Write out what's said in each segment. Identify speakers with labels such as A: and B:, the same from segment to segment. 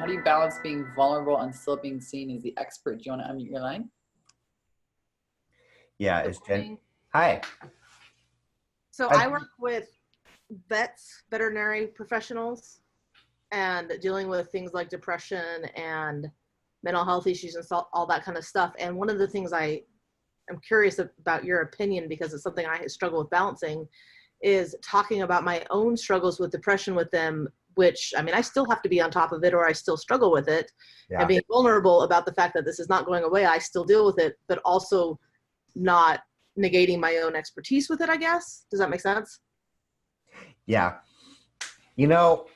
A: How do you balance being vulnerable and still being seen as the expert? Do you want to unmute your line?
B: Yeah,
C: Good
B: it's Jen.
C: morning.
B: Hi.
C: So I work with vets, veterinary professionals, and dealing with things like depression and mental health issues and all that kind of stuff. And one of the things I am curious about your opinion, because it's something I struggle with balancing, is talking about my own struggles with depression with them, which, I mean, I still have to be on top of it or I still struggle with it.
B: Yeah.
C: And being vulnerable about the fact that this is not going away, I still deal with it, but also not negating my own expertise with it, I guess. Does that make sense?
B: Yeah. You know,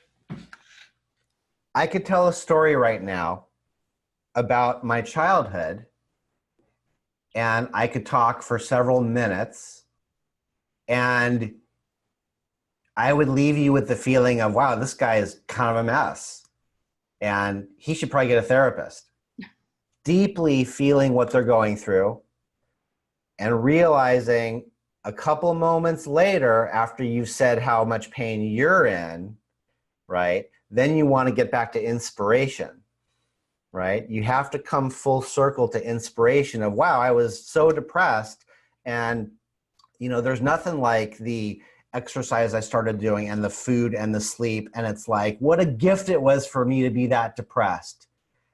B: I could tell a story right now about my childhood, and I could talk for several minutes, and I would leave you with the feeling of, wow, this guy is kind of a mess, and he should probably get a therapist. Deeply feeling what they're going through and realizing a couple moments later, after you've said how much pain you're in, right? Then you want to get back to inspiration, right? You have to come full circle to inspiration of, wow, I was so depressed. And, you know, there's nothing like the exercise I started doing and the food and the sleep. And it's like, what a gift it was for me to be that depressed.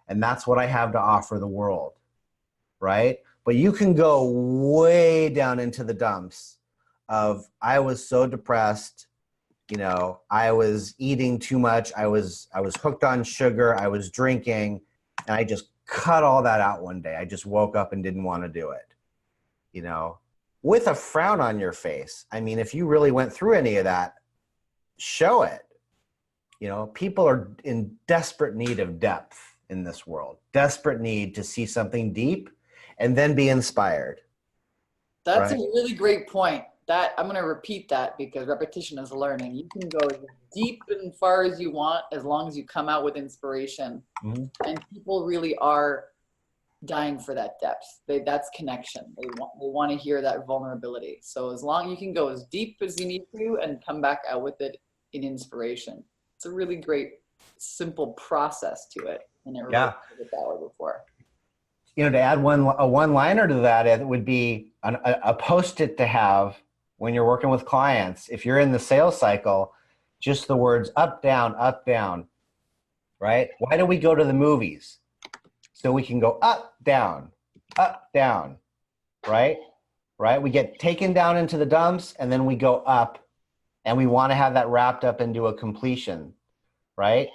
B: And that's what I have to offer the world, right? But you can go way down into the dumps of, I was so depressed, you know, I was eating too much, I was hooked on sugar, I was drinking, and I just cut all that out one day. I just woke up and didn't want to do it, you know, with a frown on your face. I mean, if you really went through any of that, show it. You know, people are in desperate need of depth in this world, desperate need to see something deep and then be inspired.
A: That's
B: right?
A: a really great point. That I'm going to repeat that because repetition is learning. You can go as deep and far as you want as long as you come out with inspiration.
B: Mm-hmm.
A: And people really are dying for that depth. That's connection. They want to hear that vulnerability. So as long you can go as deep as you need to and come back out with it in inspiration. It's a really great, simple process to it. And it really put it that way before.
B: You know, to add a one-liner to that, it would be a post-it to have when you're working with clients. If you're in the sales cycle, just the words up, down, right? Why do we go to the movies? So we can go up, down, right? Right? We get taken down into the dumps and then we go up, and we want to have that wrapped up into a completion, right?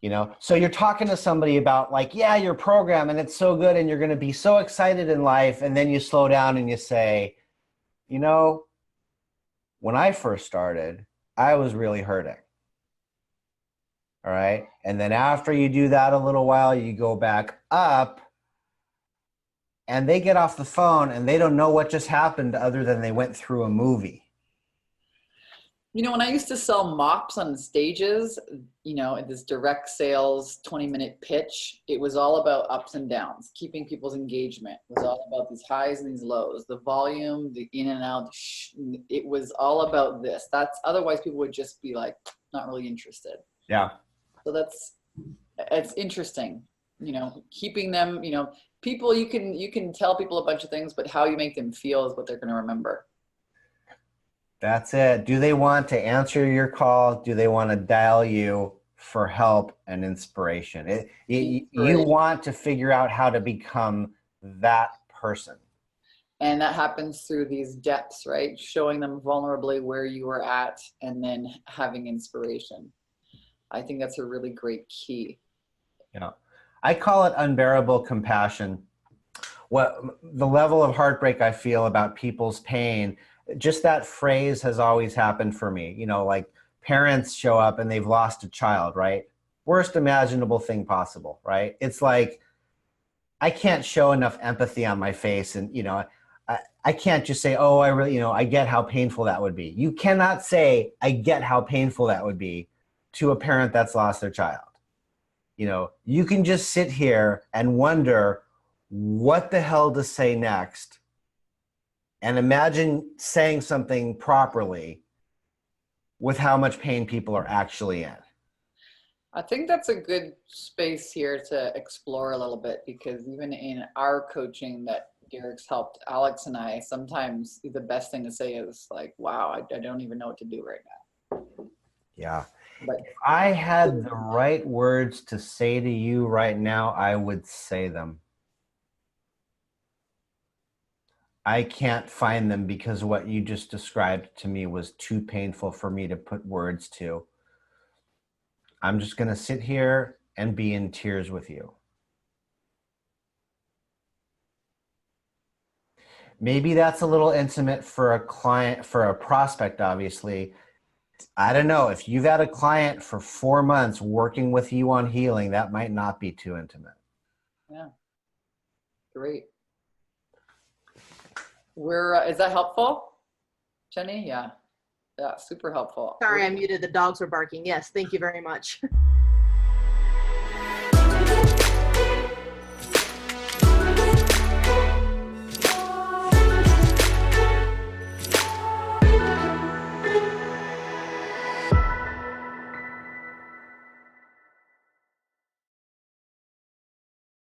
B: You know, so you're talking to somebody about like, yeah, your program and it's so good and you're going to be so excited in life. And then you slow down and you say, you know, when I first started, I was really hurting. All right. And then after you do that a little while, you go back up and they get off the phone and they don't know what just happened other than they went through a movie.
A: You know, when I used to sell mops on stages, you know, this direct sales 20-minute pitch, it was all about ups and downs, keeping people's engagement. It was all about these highs and these lows, the volume, the in and out. It was all about this. Otherwise people would just be like, not really interested.
B: Yeah.
A: So it's interesting, you know, keeping them, you know, people, you can tell people a bunch of things, but how you make them feel is what they're going to remember.
B: That's it. Do they want to answer your call? Do they want to dial you for help and inspiration? You want to figure out how to become that person.
A: And that happens through these depths, right? Showing them vulnerably where you were at and then having inspiration. I think that's a really great key.
B: Yeah. I call it unbearable compassion. What the level of heartbreak I feel about people's pain, just that phrase has always happened for me. You know, like parents show up and they've lost a child, right? Worst imaginable thing possible, right? It's like, I can't show enough empathy on my face. And, you know, I can't just say, oh, I really, you know, I get how painful that would be. You cannot say, I get how painful that would be to a parent that's lost their child. You know, you can just sit here and wonder what the hell to say next. And imagine saying something properly with how much pain people are actually in.
A: I think that's a good space here to explore a little bit, because even in our coaching that Derek's helped Alex and I, sometimes the best thing to say is like, wow, I don't even know what to do right now.
B: Yeah.
A: But
B: If I had the right words to say to you right now, I would say them. I can't find them because what you just described to me was too painful for me to put words to. I'm just going to sit here and be in tears with you. Maybe that's a little intimate for a client, for a prospect, obviously. I don't know. If you've had a client for 4 months working with you on healing, that might not be too intimate.
A: yeah, great. Is that helpful, Jenny? Yeah, super helpful.
C: Sorry, I muted. The dogs were barking. Yes, thank you very much.